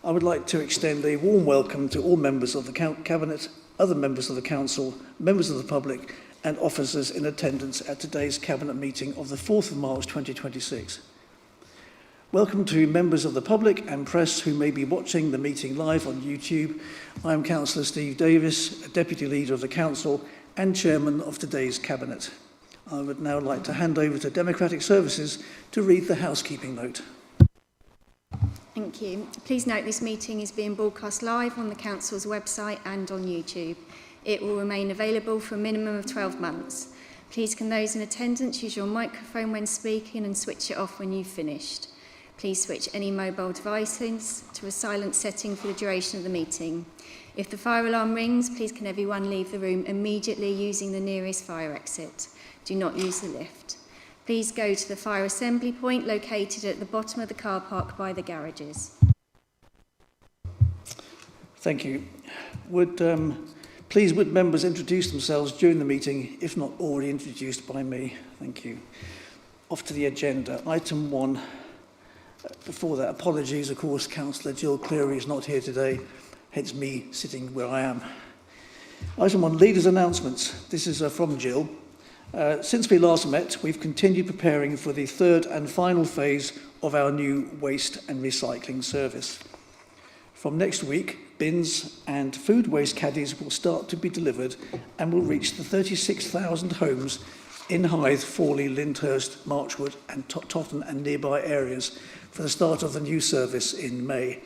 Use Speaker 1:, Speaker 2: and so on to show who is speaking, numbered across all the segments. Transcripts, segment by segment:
Speaker 1: I would like to extend a warm welcome to all members of the Cabinet, other members of the Council, members of the public and officers in attendance at today's Cabinet meeting of the 4th of March 2026. Welcome to members of the public and press who may be watching the meeting live on YouTube. I am Councillor Steve Davis, Deputy Leader of the Council and Chairman of today's Cabinet. I would now like to hand over to Democratic Services to read the housekeeping note.
Speaker 2: Thank you. Please note this meeting is being broadcast live on the Council's website and on YouTube. It will remain available for a minimum of 12 months. Please can those in attendance use your microphone when speaking and switch it off when you've finished. Please switch any mobile devices to a silent setting for the duration of the meeting. If the fire alarm rings, please can everyone leave the room immediately using the nearest fire exit. Do not use the lift. Please go to the fire assembly point located at the bottom of the car park by the garages.
Speaker 1: Thank you. Would members introduce themselves during the meeting, if not already introduced by me? Thank you. Off to the agenda. Item 1. Before that, apologies, of course, Councillor Jill Cleary is not here today, hence me sitting where I am. Item 1, Leaders' Announcements. This is from Jill. Since we last met, we've continued preparing for the third and final phase of our new waste and recycling service. From next week, bins and food waste caddies will start to be delivered and will reach the 36,000 homes in Hythe, Fawley, Lyndhurst, Marchwood and Totton and nearby areas for the start of the new service in May.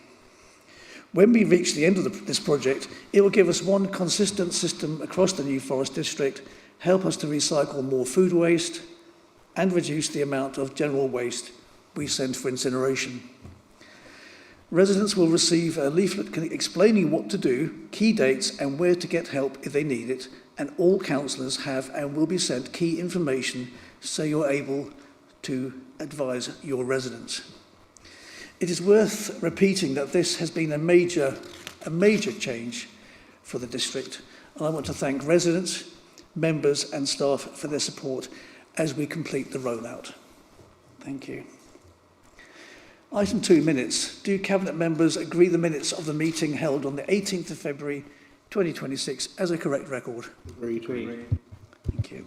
Speaker 1: When we reach the end of this project, it will give us one consistent system across the New Forest district, help us to recycle more food waste and reduce the amount of general waste we send for incineration. Residents will receive a leaflet explaining what to do, key dates and where to get help if they need it, and all councillors have and will be sent key information so you're able to advise your residents. It is worth repeating that this has been a major change for the district, and I want to thank residents, members and staff for their support as we complete the rollout. Thank you. Item 2, minutes. Do Cabinet members agree the minutes of the meeting held on the 18th of February 2026 as a correct record?
Speaker 3: Agree.
Speaker 1: Thank you.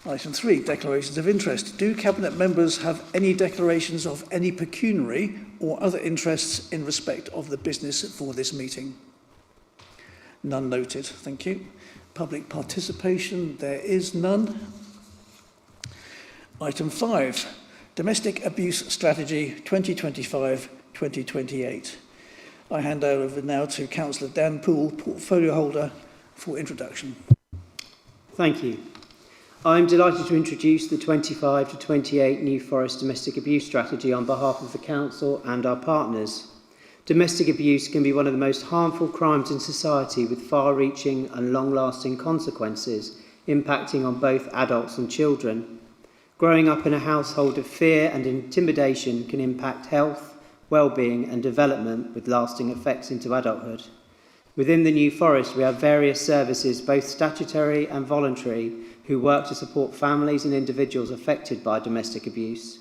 Speaker 1: Item 3, declarations of interest. Do Cabinet members have any declarations of any pecuniary or other interests in respect of the business for this meeting? None noted. Thank you. Public participation, there is none. Item 5, Domestic Abuse Strategy 2025-2028. I hand over now to Councillor Dan Poole, portfolio holder, for introduction.
Speaker 3: Thank you. I'm delighted to introduce the 25 to 28 New Forest Domestic Abuse Strategy on behalf of the Council and our partners. Domestic abuse can be one of the most harmful crimes in society with far-reaching and long-lasting consequences impacting on both adults and children. Growing up in a household of fear and intimidation can impact health, well-being and development with lasting effects into adulthood. Within the New Forest, we have various services, both statutory and voluntary, who work to support families and individuals affected by domestic abuse.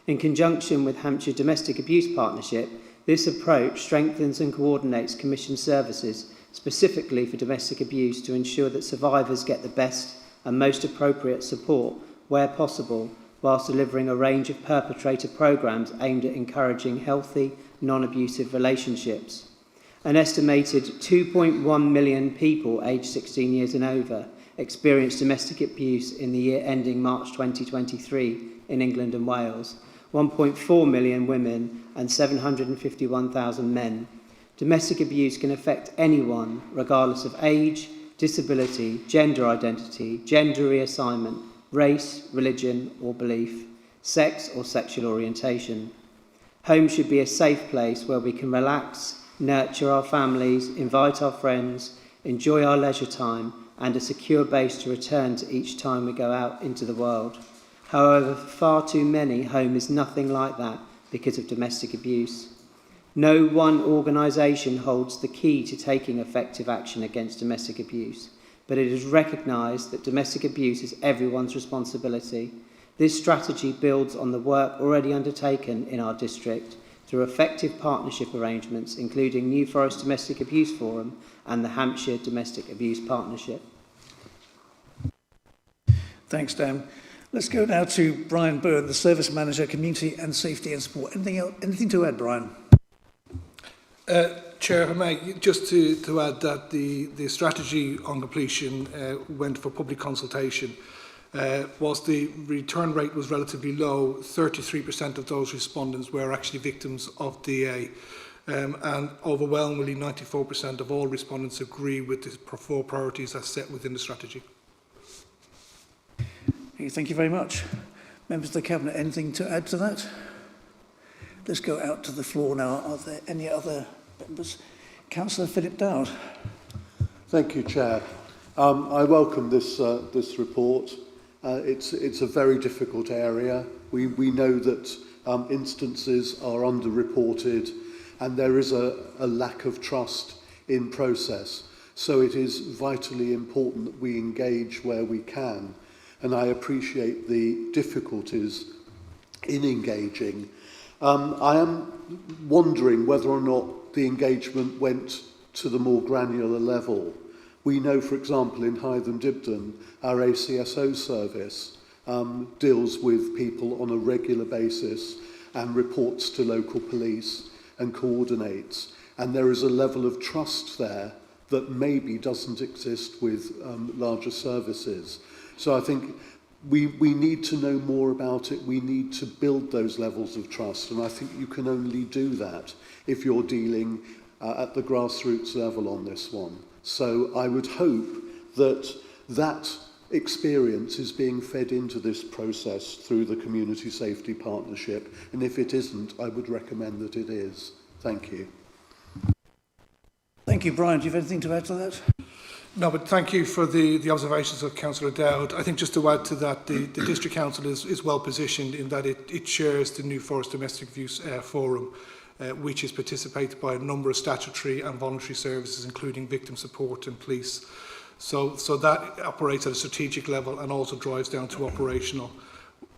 Speaker 3: In conjunction with Hampshire Domestic Abuse Partnership, this approach strengthens and coordinates Commission services specifically for domestic abuse to ensure that survivors get the best and most appropriate support where possible, whilst delivering a range of perpetrator programmes aimed at encouraging healthy, non-abusive relationships. An estimated 2.1 million people aged 16 years and over experienced domestic abuse in the year ending March 2023 in England and Wales. 1.4 million women and 751,000 men. Domestic abuse can affect anyone, regardless of age, disability, gender identity, gender reassignment, race, religion or belief, sex or sexual orientation. Home should be a safe place where we can relax, nurture our families, invite our friends, enjoy our leisure time, and a secure base to return to each time we go out into the world. However, for far too many, home is nothing like that because of domestic abuse. No one organisation holds the key to taking effective action against domestic abuse, but it is recognised that domestic abuse is everyone's responsibility. This strategy builds on the work already undertaken in our district through effective partnership arrangements, including New Forest Domestic Abuse Forum and the Hampshire Domestic Abuse Partnership.
Speaker 1: Thanks, Dan. Let's go now to Brian Byrne, the Service Manager, Community and Safety and Support. Anything to add, Brian?
Speaker 4: Chair, if I may, just to add that the strategy on completion went for public consultation. Whilst the return rate was relatively low, 33% of those respondents were actually victims of DA. And overwhelmingly 94% of all respondents agree with the four priorities as set within the strategy.
Speaker 1: Okay, thank you very much. Members of the Cabinet, anything to add to that? Let's go out to the floor now. Are there any other members? Councillor Philip Dowd.
Speaker 5: Thank you, Chair. I welcome this report. It's a very difficult area. We know that instances are underreported and there is a lack of trust in process. So it is vitally important that we engage where we can. And I appreciate the difficulties in engaging. I am wondering whether or not the engagement went to the more granular level. We know, for example, in Hythe and Dibden, our ACSO service deals with people on a regular basis and reports to local police and coordinates. And there is a level of trust there that maybe doesn't exist with larger services. So I think we need to know more about it. We need to build those levels of trust. And I think you can only do that if you're dealing at the grassroots level on this one. So I would hope that that experience is being fed into this process through the Community Safety Partnership. And if it isn't, I would recommend that it is. Thank you.
Speaker 1: Thank you, Brian. Do you have anything to add to that?
Speaker 4: No, but thank you for the observations of Councillor Dowd. I think just to add to that, the District Council is well positioned in that it shares the New Forest Domestic Abuse Forum, which is participated by a number of statutory and voluntary services, including victim support and police. So that operates at a strategic level and also drives down to operational.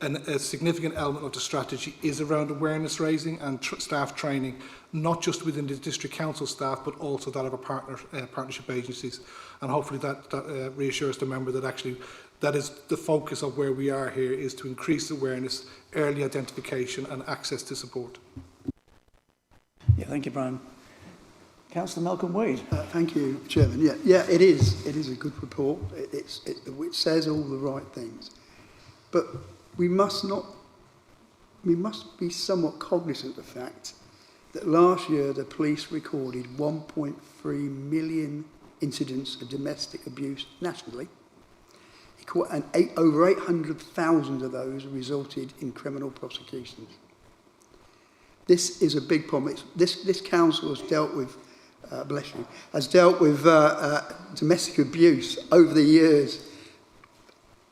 Speaker 4: And a significant element of the strategy is around awareness raising and staff training, not just within the District Council staff, but also that of our partnership agencies. And hopefully that reassures the member that actually that is the focus of where we are here, is to increase awareness, early identification and access to support.
Speaker 1: Yeah, thank you, Brian. Councillor Malcolm Wade.
Speaker 6: Thank you, Chairman. Yeah, it is a good report. It says all the right things. But we must be somewhat cognizant of the fact that last year the police recorded 1.3 million incidents of domestic abuse nationally, and over 800,000 of those resulted in criminal prosecutions. This is a big problem. This council has dealt with, domestic abuse over the years,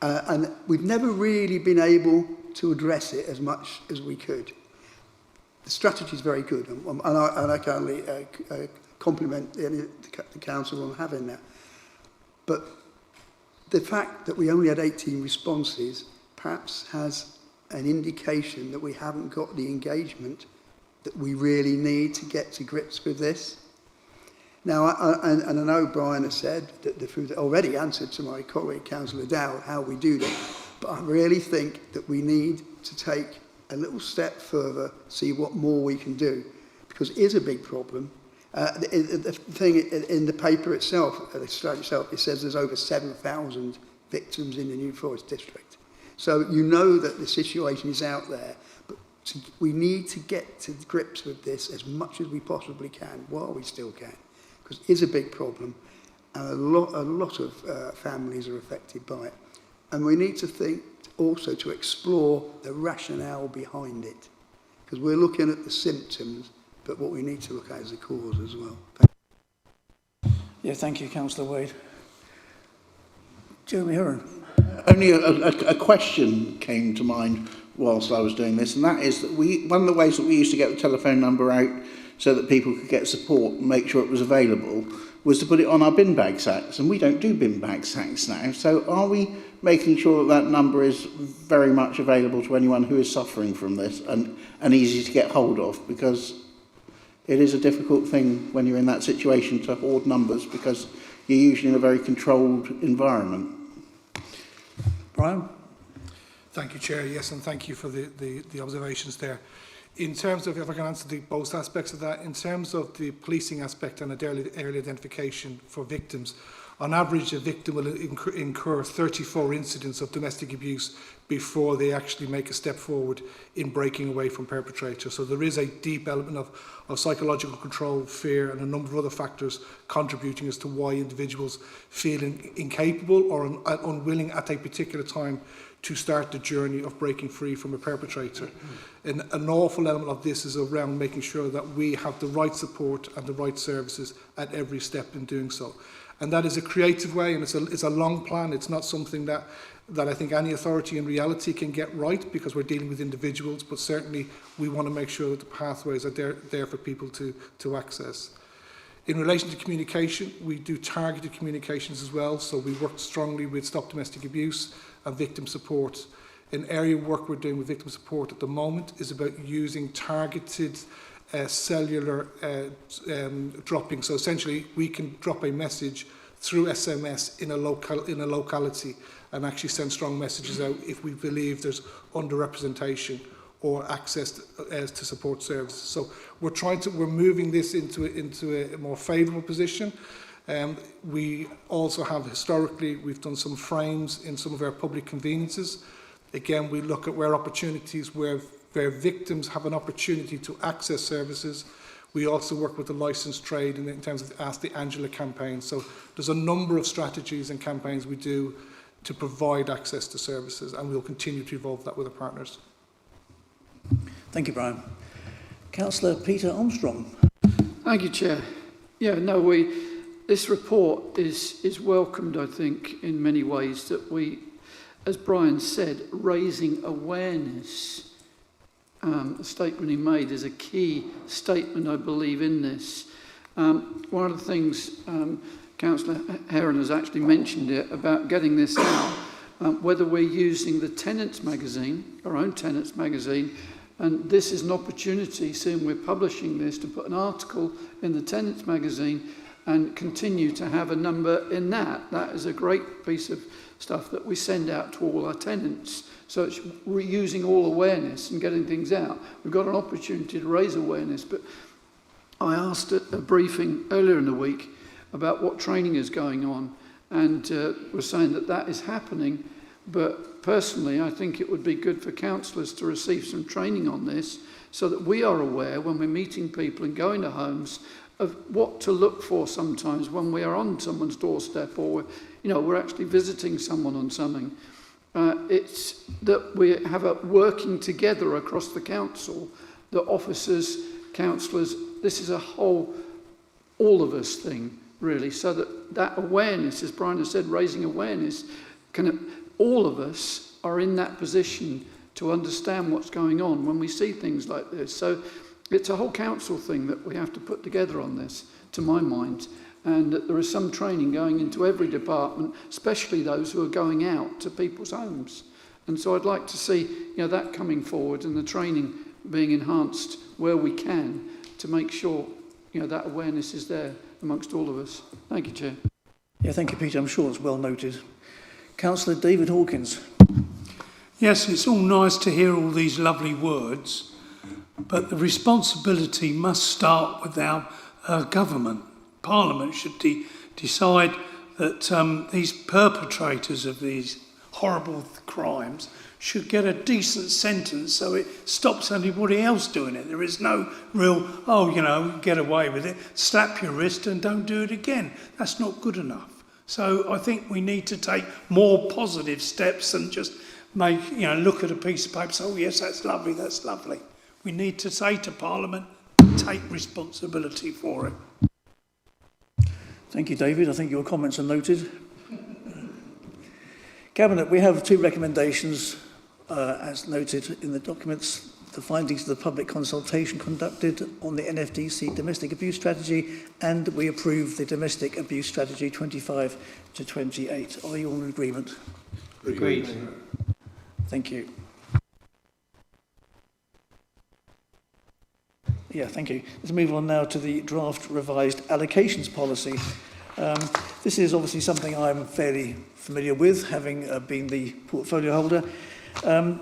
Speaker 6: and we've never really been able to address it as much as we could. The strategy is very good, and I can only compliment the council on having that. But the fact that we only had 18 responses perhaps has an indication that we haven't got the engagement that we really need to get to grips with this. Now, I know Brian has said that already answered to my colleague, Councillor Dowd, how we do that. But I really think that we need to take a little step further, see what more we can do, because it is a big problem. The thing in the paper itself, the strategy itself, it says there's over 7,000 victims in the New Forest district. So you know that the situation is out there, but we need to get to grips with this as much as we possibly can, while we still can, because it is a big problem, and a lot of families are affected by it. And we need to think also to explore the rationale behind it, because we're looking at the symptoms, but what we need to look at is the cause as well.
Speaker 1: Yeah, thank you, Councillor Wade. Jeremy Heron.
Speaker 7: Only a question came to mind whilst I was doing this, and that is that one of the ways that we used to get the telephone number out so that people could get support and make sure it was available, was to put it on our bin bag sacks, and we don't do bin bag sacks now. So are we making sure that that number is very much available to anyone who is suffering from this and easy to get hold of? Because it is a difficult thing when you're in that situation to hoard numbers, because you're usually in a very controlled environment.
Speaker 1: Brian?
Speaker 4: Thank you, Chair. Yes, and thank you for the observations there. In terms of, if I can answer both aspects of that, in terms of the policing aspect and early identification for victims, on average, a victim will incur 34 incidents of domestic abuse before they actually make a step forward in breaking away from perpetrators. So there is a deep element of psychological control, fear, and a number of other factors contributing as to why individuals feel incapable or unwilling at a particular time to start the journey of breaking free from a perpetrator. And an awful element of this is around making sure that we have the right support and the right services at every step in doing so. And that is a creative way, and it's a long plan. It's not something that I think any authority in reality can get right, because we're dealing with individuals, but certainly we want to make sure that the pathways are there for people to access. In relation to communication, we do targeted communications as well, so we work strongly with Stop Domestic Abuse and victim support. An area of work we're doing with victim support at the moment is about using targeted cellular dropping. So essentially, we can drop a message through SMS in a locality and actually send strong messages out if we believe there's underrepresentation or access to support services. So we're moving this into a more favourable position. We also have historically, we've done some frames in some of our public conveniences. Again, we look at where opportunities, where victims have an opportunity to access services. We also work with the licensed trade in terms of Ask the Angela campaign. So there's a number of strategies and campaigns we do to provide access to services, and we'll continue to evolve that with our partners.
Speaker 1: Thank you, Brian. Councillor Peter Armstrong.
Speaker 8: Thank you, Chair. Yeah, no, this report is welcomed, I think, in many ways, that we, as Brian said, raising awareness. A statement he made is a key statement, I believe, in this. One of the things Councillor Heron has actually mentioned it about getting this out, whether we're using the Tenants magazine, our own Tenants magazine, and this is an opportunity, seeing we're publishing this, to put an article in the Tenants magazine and continue to have a number in that. That is a great piece of stuff that we send out to all our tenants. So it's using all awareness and getting things out. We've got an opportunity to raise awareness, but I asked at a briefing earlier in the week about what training is going on, and we're saying that is happening. But personally, I think it would be good for councillors to receive some training on this, so that we are aware when we're meeting people and going to homes of what to look for sometimes when we are on someone's doorstep, or we're actually visiting someone on something. It's that we have a working together across the council, the officers, councillors. This is a whole, all of us thing, really, so that awareness, as Brian has said, raising awareness, all of us are in that position to understand what's going on when we see things like this. So it's a whole council thing that we have to put together on this, to my mind. And that there is some training going into every department, especially those who are going out to people's homes. And so I'd like to see that coming forward, and the training being enhanced where we can, to make sure that awareness is there amongst all of us. Thank you, Chair.
Speaker 1: Yeah, thank you, Peter. I'm sure it's well noted. Councillor David Hawkins.
Speaker 9: Yes, it's all nice to hear all these lovely words, but the responsibility must start with our government. Parliament should decide that these perpetrators of these horrible crimes should get a decent sentence, so it stops anybody else doing it. There is no real, get away with it, slap your wrist and don't do it again. That's not good enough. So I think we need to take more positive steps than just look at a piece of paper and say, oh yes, that's lovely, that's lovely. We need to say to Parliament, take responsibility for it.
Speaker 1: Thank you, David. I think your comments are noted. Cabinet, we have two recommendations as noted in the documents. the findings of the public consultation conducted on the NFDC domestic abuse strategy, and we approve the domestic abuse strategy 25 to 28. Are you all in agreement?
Speaker 3: Agreed.
Speaker 1: Thank you. Yeah, thank you. Let's move on now to the draft revised allocations policy. This is obviously something I'm fairly familiar with, having been the portfolio holder.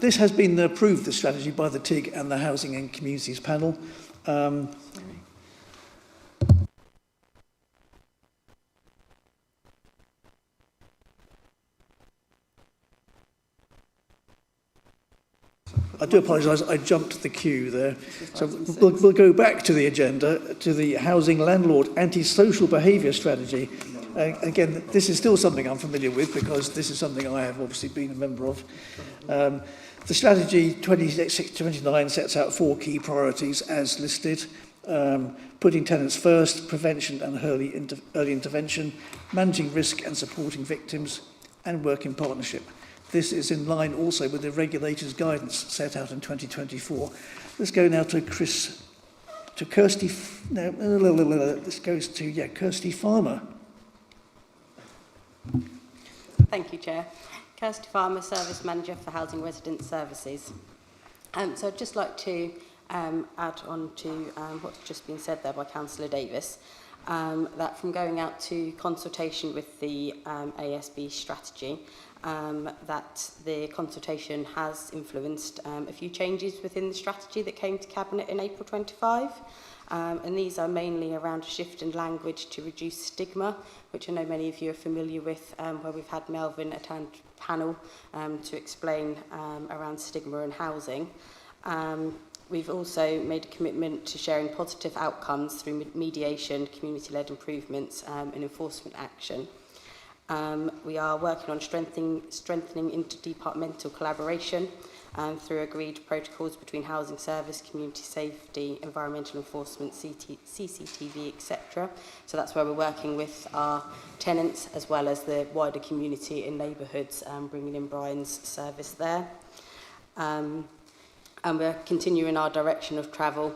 Speaker 1: This has been approved, the strategy, by the TIG and the Housing and Communities panel. I do apologise, I jumped the queue there. So we'll go back to the agenda, to the Housing Landlord Antisocial Behaviour Strategy. Again, this is still something I'm familiar with because this is something I have obviously been a member of. The strategy 26-29 sets out 4 key priorities as listed. Putting tenants first, prevention and early intervention, managing risk and supporting victims, and work in partnership. This is in line also with the regulator's guidance set out in 2024. Let's go now to Kirsty. This goes to Kirsty Farmer.
Speaker 10: Thank you, Chair. Kirsty Farmer, Service Manager for Housing Resident Services. So I'd just like to add on to what's just been said there by Councillor Davis, that from going out to consultation with the ASB strategy, that the consultation has influenced a few changes within the strategy that came to Cabinet in April 25. And these are mainly around a shift in language to reduce stigma, which I know many of you are familiar with, where we've had Melvin attend panel to explain around stigma and housing. We've also made a commitment to sharing positive outcomes through mediation, community-led improvements and enforcement action. We are working on strengthening interdepartmental collaboration through agreed protocols between housing service, community safety, environmental enforcement, CCTV, etc. So that's where we're working with our tenants as well as the wider community in neighbourhoods, bringing in Brian's service there. And we're continuing our direction of travel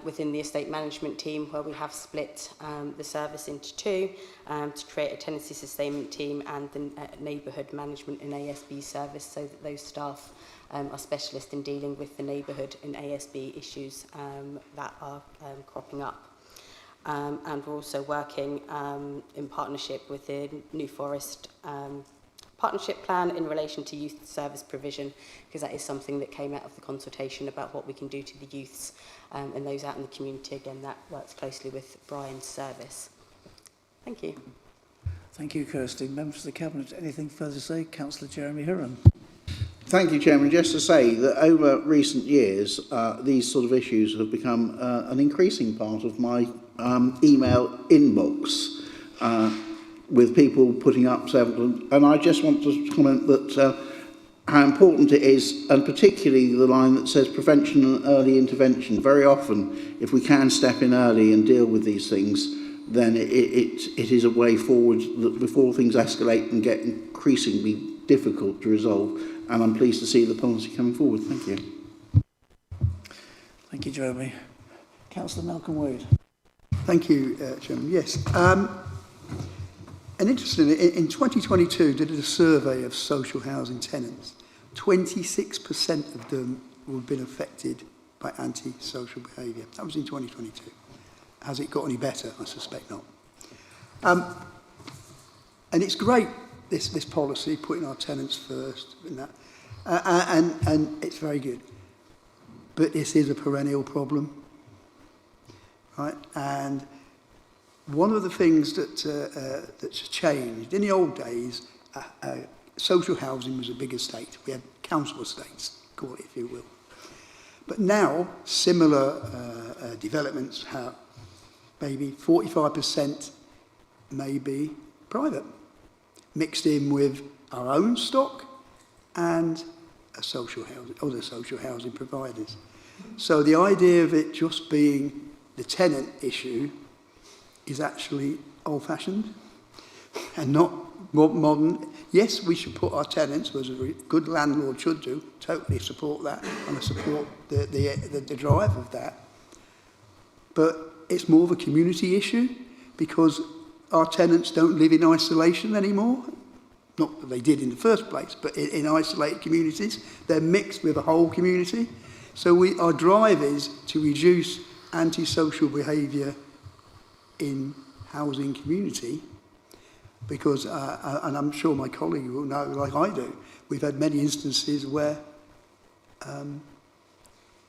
Speaker 10: within the estate management team, where we have split the service into 2 to create a tenancy sustainment team and the neighbourhood management and ASB service, so that those staff are specialists in dealing with the neighbourhood and ASB issues that are cropping up. And we're also working in partnership with the New Forest partnership plan in relation to youth service provision, because that is something that came out of the consultation about what we can do to the youths and those out in the community. Again, that works closely with Brian's service. Thank you.
Speaker 1: Thank you, Kirsty. Members of the Cabinet, anything further to say? Councillor Jeremy Huron.
Speaker 7: Thank you, Chairman. Just to say that over recent years, these sort of issues have become an increasing part of my email inbox, with people putting up several. And I just want to comment that how important it is, and particularly the line that says prevention and early intervention. Very often, if we can step in early and deal with these things, then it is a way forward that before things escalate and get increasingly difficult to resolve. And I'm pleased to see the policy coming forward. Thank you.
Speaker 1: Thank you, Jeremy. Councillor Malcolm Wade.
Speaker 6: Thank you, Chairman. Yes. And interestingly, in 2022, did a survey of social housing tenants. 26% of them have been affected by antisocial behaviour. That was in 2022. Has it got any better? I suspect not. And it's great, this policy, putting our tenants first, and that, and it's very good. But this is a perennial problem, right? And one of the things that's changed, in the old days, social housing was a big estate. We had council estates, call it if you will. But now, similar developments have maybe 45% may be private, mixed in with our own stock and a social housing, other social housing providers. So the idea of it just being the tenant issue is actually old-fashioned and not modern. Yes, we should put our tenants, as a good landlord should do, totally support that, and I support the drive of that. But it's more of a community issue because our tenants don't live in isolation anymore. Not that they did in the first place, but in isolated communities. They're mixed with the whole community. So our drive is to reduce antisocial behaviour in housing community because, and I'm sure my colleague will know, like I do, we've had many instances where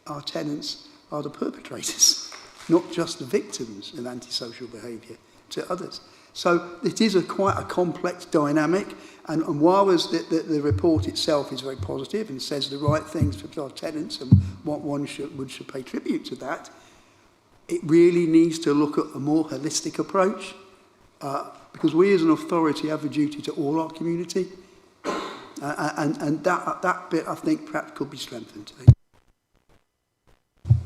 Speaker 6: our tenants are the perpetrators, not just the victims of antisocial behaviour to others. So it is quite a complex dynamic, and while the report itself is very positive and says the right things for our tenants and what one should pay tribute to that, it really needs to look at a more holistic approach because we as an authority have a duty to all our community, and that bit I think perhaps could be strengthened.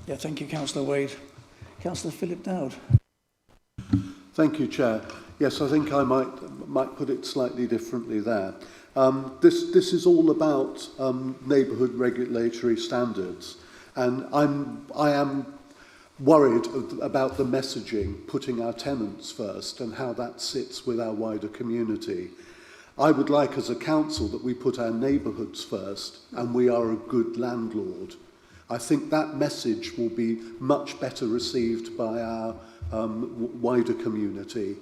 Speaker 1: Yeah, thank you, Councillor Wade. Councillor Philip Dowd.
Speaker 5: Thank you, Chair. Yes, I think I might put it slightly differently there. This is all about neighbourhood regulatory standards, and I am worried about the messaging, putting our tenants first, and how that sits with our wider community. I would like, as a council, that we put our neighbourhoods first, and we are a good landlord. I think that message will be much better received by our wider community.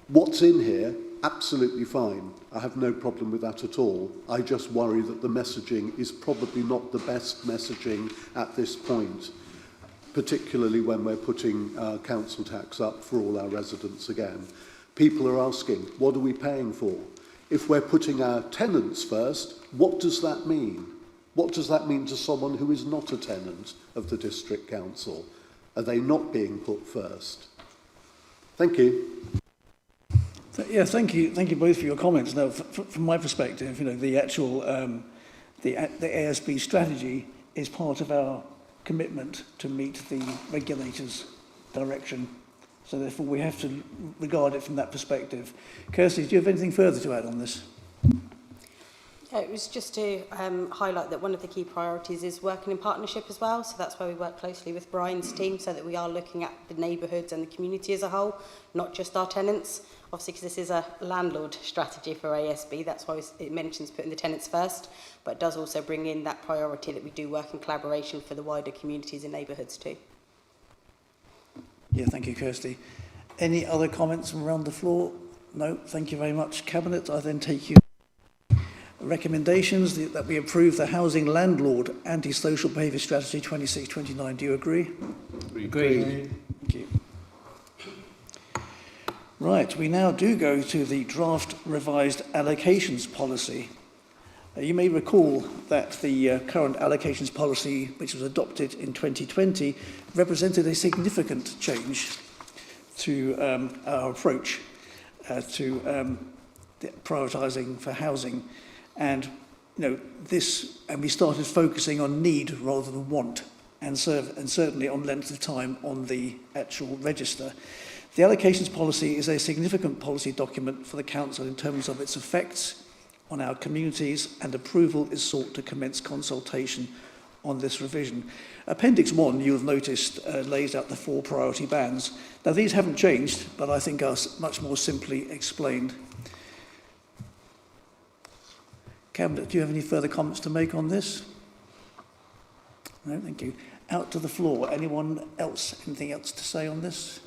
Speaker 5: What's in here, absolutely fine. I have no problem with that at all. I just worry that the messaging is probably not the best messaging at this point, particularly when we're putting council tax up for all our residents again. People are asking, what are we paying for? If we're putting our tenants first, what does that mean? What does that mean to someone who is not a tenant of the district council? Are they not being put first? Thank you.
Speaker 1: Yeah, thank you both for your comments. Now, from my perspective, the actual the ASB strategy is part of our commitment to meet the regulators' direction. So therefore, we have to regard it from that perspective. Kirsty, do you have anything further to add on this?
Speaker 10: Yeah, it was just to highlight that one of the key priorities is working in partnership as well. So that's why we work closely with Brian's team so that we are looking at the neighbourhoods and the community as a whole, not just our tenants. Obviously, because this is a landlord strategy for ASB, that's why it mentions putting the tenants first, but it does also bring in that priority that we do work in collaboration for the wider communities and neighbourhoods too.
Speaker 1: Yeah, thank you, Kirsty. Any other comments from around the floor? No, thank you very much. Cabinet, I then take you. Recommendations that we approve the Housing Landlord Antisocial Behaviour Strategy 26-29. Do you agree?
Speaker 3: Agreed.
Speaker 1: Thank you. Right, we now do go to the draft revised allocations policy. You may recall that the current allocations policy, which was adopted in 2020, represented a significant change to our approach to prioritising for housing. And we started focusing on need rather than want, and certainly on length of time on the actual register. The allocations policy is a significant policy document for the council in terms of its effects on our communities, and approval is sought to commence consultation on this revision. Appendix 1, you'll have noticed, lays out the 4 priority bands. Now, these haven't changed, but I think are much more simply explained. Cabinet, do you have any further comments to make on this? No, thank you. Out to the floor. Anyone else? Anything else to say on this?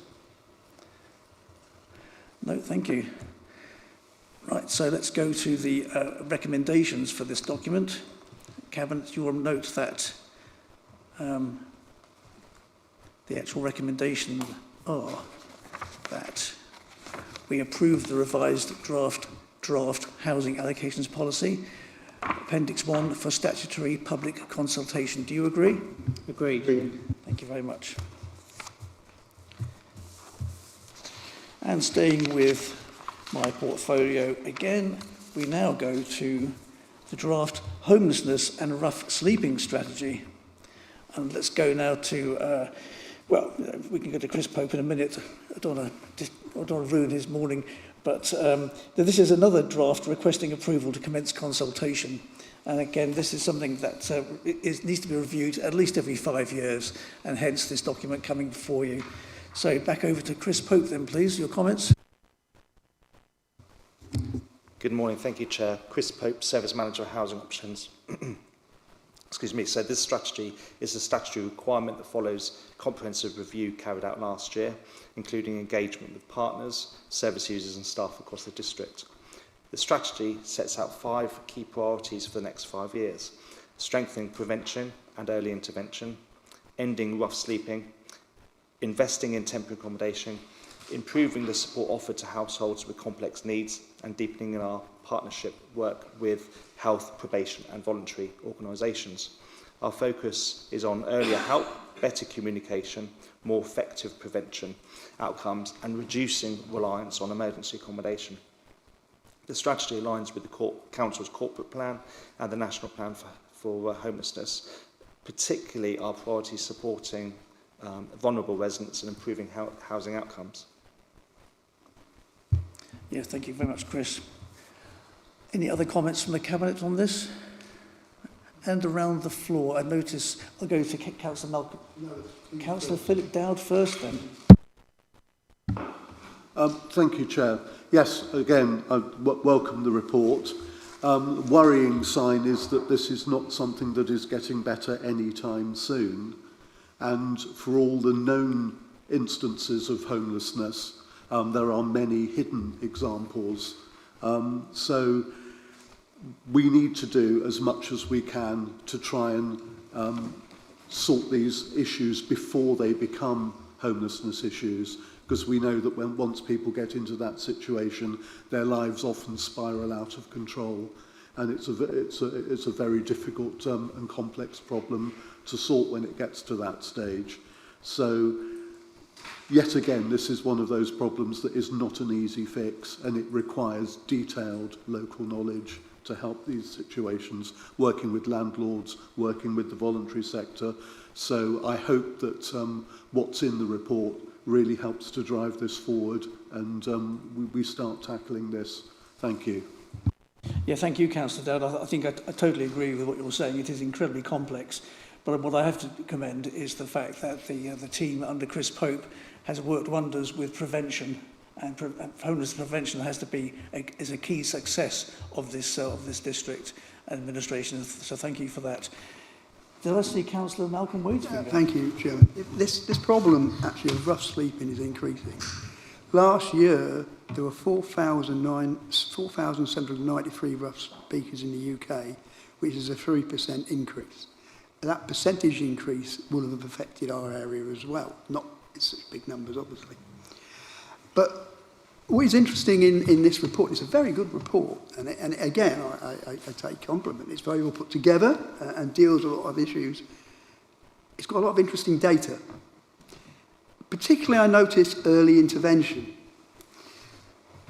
Speaker 1: No, thank you. Right, so let's go to the recommendations for this document. Cabinet, you will note that the actual recommendations are that we approve the revised draft housing allocations policy, Appendix 1 for statutory public consultation. Do you agree?
Speaker 3: Agreed.
Speaker 1: Thank you very much. And staying with my portfolio again, we now go to the draft homelessness and rough sleeping strategy. And let's go now to Well, we can go to Chris Pope in a minute. I don't want to ruin his morning. But this is another draft requesting approval to commence consultation. And again, this is something that needs to be reviewed at least every 5 years, and hence this document coming before you. So back over to Chris Pope then, please, your comments.
Speaker 11: Good morning. Thank you, Chair. Chris Pope, Service Manager of Housing Options. Excuse me. So this strategy is a statutory requirement that follows comprehensive review carried out last year, including engagement with partners, service users and staff across the district. The strategy sets out 5 key priorities for the next 5 years: strengthening prevention and early intervention, ending rough sleeping, investing in temporary accommodation, improving the support offered to households with complex needs, and deepening in our partnership work with health, probation and voluntary organisations. Our focus is on earlier help, better communication, more effective prevention outcomes and reducing reliance on emergency accommodation. The strategy aligns with the Council's corporate plan and the National Plan for Homelessness, particularly our priorities supporting vulnerable residents and improving housing outcomes.
Speaker 1: Yeah, thank you very much, Chris. Any other comments from the Cabinet on this? And around the floor, I notice, I'll go to Councillor Malcolm. No, Councillor Philip Dowd first then.
Speaker 5: Thank you, Chair. Yes, again, I welcome the report. Worrying sign is that this is not something that is getting better anytime soon. And for all the known instances of homelessness, there are many hidden examples. So we need to do as much as we can to try and sort these issues before they become homelessness issues, because we know that once people get into that situation, their lives often spiral out of control, and it's a very difficult and complex problem to sort when it gets to that stage. So yet again, this is one of those problems that is not an easy fix, and it requires detailed local knowledge to help these situations, working with landlords, working with the voluntary sector. So I hope that what's in the report really helps to drive this forward, and we start tackling this. Thank you.
Speaker 1: Yeah, thank you, Councillor Dowd. I think I totally agree with what you're saying. It is incredibly complex. But what I have to commend is the fact that the team under Chris Pope has worked wonders with prevention, and homeless prevention has to be is a key success of this district administration. So thank you for that. Did I see Councillor Malcolm Wade?
Speaker 6: Thank you, Chairman. This problem actually of rough sleeping is increasing. Last year there were 4,793 rough speakers in the UK, which is a 3% increase. That percentage increase will have affected our area as well. Not it's such big numbers, obviously. But what is interesting in this report, it's a very good report, and again, I take compliment. It's very well put together and deals with a lot of issues. It's got a lot of interesting data. Particularly, I noticed early intervention.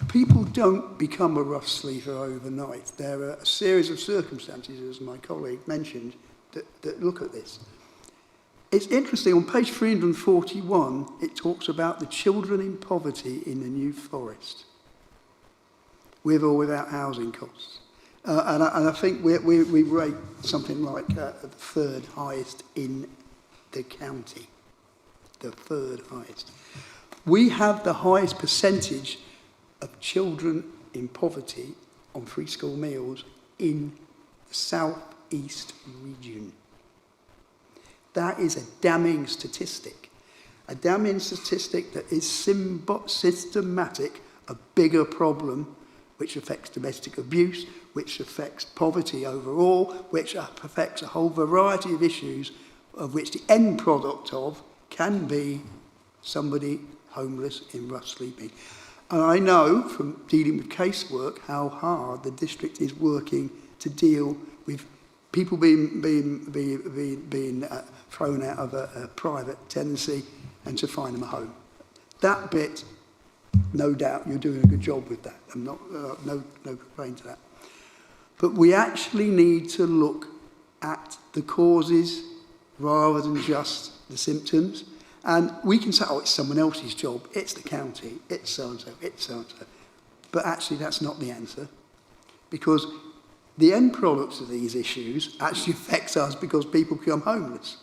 Speaker 6: People don't become a rough sleeper overnight. There are a series of circumstances, as my colleague mentioned, that look at this. It's interesting, on page 341, it talks about the children in poverty in the New Forest, with or without housing costs. And I think we rate something like the third highest in the county. The third highest. We have the highest percentage of children in poverty on free school meals in the South East region. That is a damning statistic. A damning statistic that is systematic, a bigger problem which affects domestic abuse, which affects poverty overall, which affects a whole variety of issues of which the end product of can be somebody homeless in rough sleeping. And I know from dealing with casework how hard the district is working to deal with people being thrown out of a private tenancy and to find them a home. That bit, no doubt, you're doing a good job with that. I'm not no complaint to that. But we actually need to look at the causes rather than just the symptoms. And we can say, oh, it's someone else's job, it's the county, it's so-and-so, it's so-and-so. But actually that's not the answer, because the end products of these issues actually affects us because people become homeless.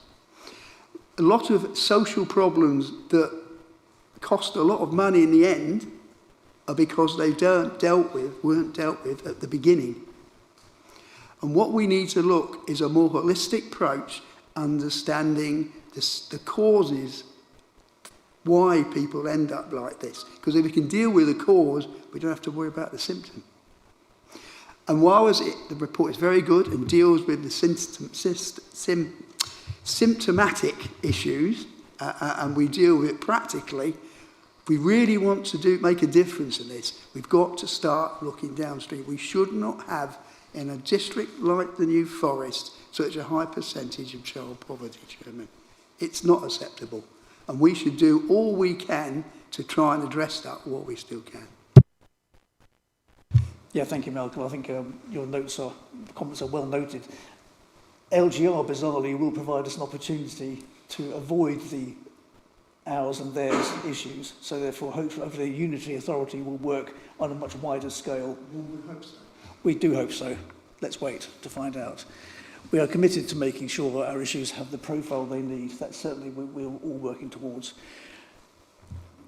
Speaker 6: A lot of social problems that cost a lot of money in the end are because they weren't dealt with at the beginning. And what we need to look is a more holistic approach, understanding the causes why people end up like this. Because if we can deal with the cause, we don't have to worry about the symptom. And while the report is very good and deals with the symptomatic issues, and we deal with it practically, if we really want to make a difference in this, we've got to start looking downstream. We should not have, in a district like the New Forest, such a high percentage of child poverty, Chairman. It's not acceptable. And we should do all we can to try and address that what we still can.
Speaker 1: Yeah, thank you, Malcolm. I think your comments are well noted. LGR, bizarrely, will provide us an opportunity to avoid the ours and theirs issues. So therefore, hopefully, the unitary authority will work on a much wider scale.
Speaker 6: We hope so.
Speaker 1: We do hope so. Let's wait to find out. We are committed to making sure that our issues have the profile they need. That's certainly what we're all working towards.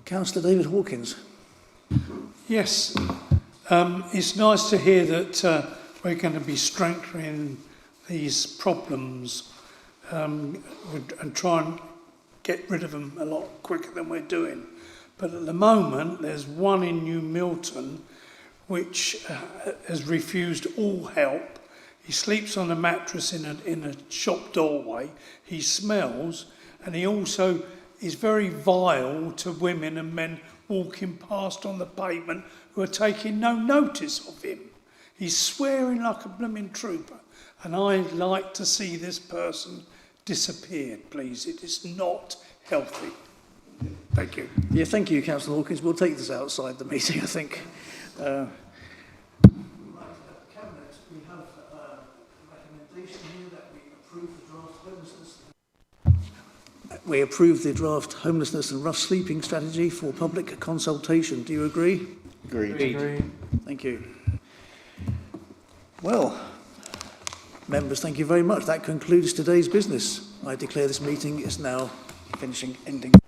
Speaker 1: Councillor David Hawkins.
Speaker 9: Yes, it's nice to hear that we're going to be strengthening these problems and try and get rid of them a lot quicker than we're doing. But at the moment, there's one in New Milton which has refused all help. He sleeps on a mattress in a shop doorway. He smells, and he also is very vile to women and men walking past on the pavement who are taking no notice of him. He's swearing like a blooming trooper, and I'd like to see this person disappeared, please. It is not healthy. Thank you.
Speaker 1: Yeah, thank you, Councillor Hawkins. We'll take this outside the meeting, I think. We approve the draft homelessness and rough sleeping strategy for public consultation. Do you agree?
Speaker 7: Agreed.
Speaker 1: Thank you. Well, members, thank you very much. That concludes today's business. I declare this meeting is now ending.